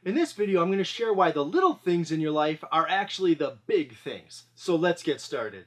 In this video, I'm going to share why the little things in your life are actually the big things. So let's get started.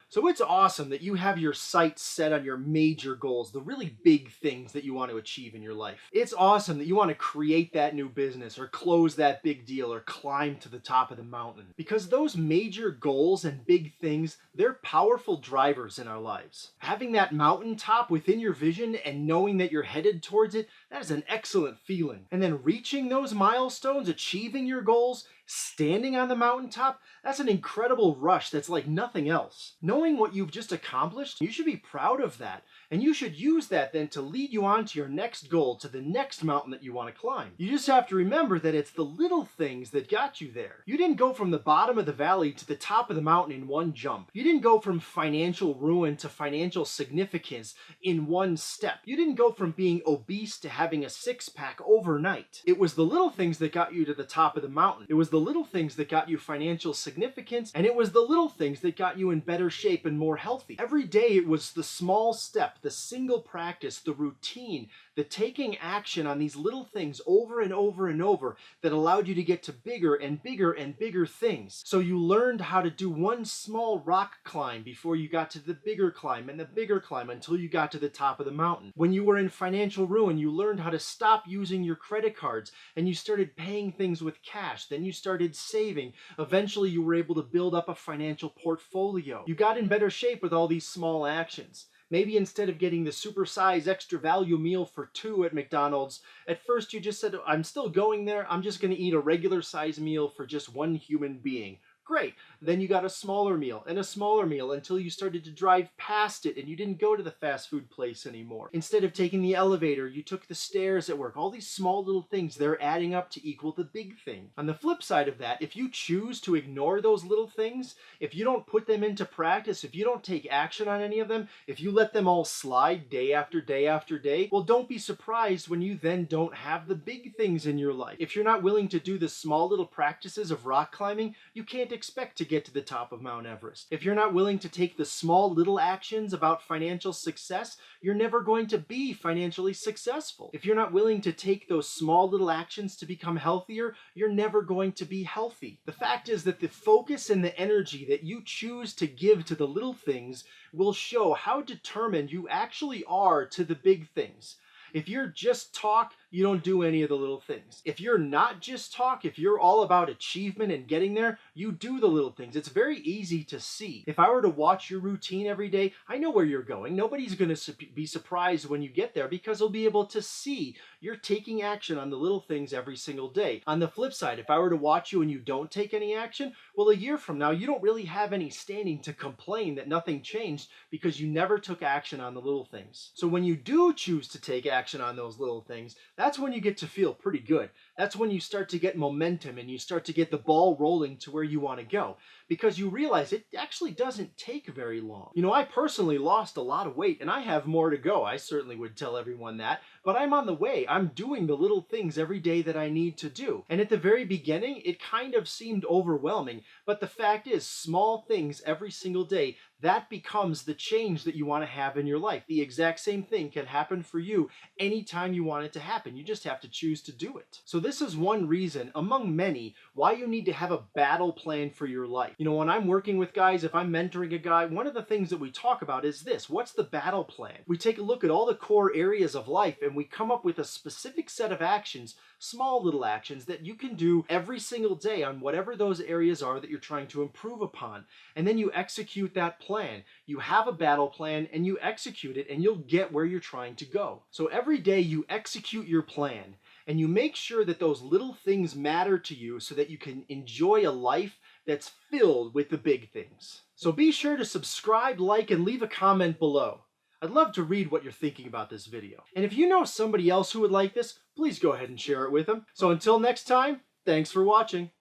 So it's awesome that you have your sights set on your major goals, the really big things that you want to achieve in your life. It's awesome that you want to create that new business or close that big deal or climb to the top of the mountain. Because those major goals and big things, they're powerful drivers in our lives. Having that mountaintop within your vision and knowing that you're headed towards it, that is an excellent feeling. And then reaching those milestones, achieving your goals, standing on the mountaintop, that's an incredible rush that's like nothing else. Knowing what you've just accomplished, you should be proud of that. And you should use that then to lead you on to your next goal, to the next mountain that you want to climb. You just have to remember that it's the little things that got you there. You didn't go from the bottom of the valley to the top of the mountain in one jump. You didn't go from financial ruin to financial significance in one step. You didn't go from being obese to having a six-pack overnight. It was the little things that got you to the top of the mountain. It was the little things that got you financial significance, and it was the little things that got you in better shape and more healthy. Every day it was the small step, the single practice, the routine, the taking action on these little things over and over and over that allowed you to get to bigger and bigger and bigger things. So you learned how to do one small rock climb before you got to the bigger climb and the bigger climb until you got to the top of the mountain. When you were in financial ruin, you learned how to stop using your credit cards and you started paying things with cash. Then you started saving. Eventually you were able to build up a financial portfolio. You got in better shape with all these small actions. Maybe instead of getting the supersized extra value meal for two at McDonald's, at first you just said, I'm still going there, I'm just going to eat a regular size meal for just one human being. Great. Then you got a smaller meal and a smaller meal until you started to drive past it and you didn't go to the fast food place anymore. Instead of taking the elevator, you took the stairs at work. All these small little things, they're adding up to equal the big thing. On the flip side of that, if you choose to ignore those little things, if you don't put them into practice, if you don't take action on any of them, if you let them all slide day after day after day, well, don't be surprised when you then don't have the big things in your life. If you're not willing to do the small little practices of rock climbing, you can't expect to get to the top of Mount Everest. If you're not willing to take the small little actions about financial success, you're never going to be financially successful. If you're not willing to take those small little actions to become healthier, you're never going to be healthy. The fact is that the focus and the energy that you choose to give to the little things will show how determined you actually are to the big things. If you're just talk, you don't do any of the little things. If you're not just talk, if you're all about achievement and getting there, you do the little things. It's very easy to see. If I were to watch your routine every day, I know where you're going. Nobody's going to be surprised when you get there because they'll be able to see you're taking action on the little things every single day. On the flip side, if I were to watch you and you don't take any action, well, a year from now, you don't really have any standing to complain that nothing changed because you never took action on the little things. So when you do choose to take action on those little things, that's when you get to feel pretty good. That's when you start to get momentum and you start to get the ball rolling to where you want to go because you realize it actually doesn't take very long. You know, I personally lost a lot of weight and I have more to go. I certainly would tell everyone that, but I'm on the way. I'm doing the little things every day that I need to do. And at the very beginning, it kind of seemed overwhelming, but the fact is, small things every single day, that becomes the change that you want to have in your life. The exact same thing can happen for you anytime you want it to happen. You just have to choose to do it. So this is one reason, among many, why you need to have a battle plan for your life. You know, when I'm working with guys, if I'm mentoring a guy, one of the things that we talk about is this. What's the battle plan? We take a look at all the core areas of life and we come up with a specific set of actions, small little actions that you can do every single day on whatever those areas are that you're trying to improve upon. And then you execute that plan. You have a battle plan and you execute it and you'll get where you're trying to go. So every day you execute your plan and you make sure that those little things matter to you so that you can enjoy a life that's filled with the big things. So be sure to subscribe, like, and leave a comment below. I'd love to read what you're thinking about this video. And if you know somebody else who would like this, please go ahead and share it with them. So until next time, thanks for watching.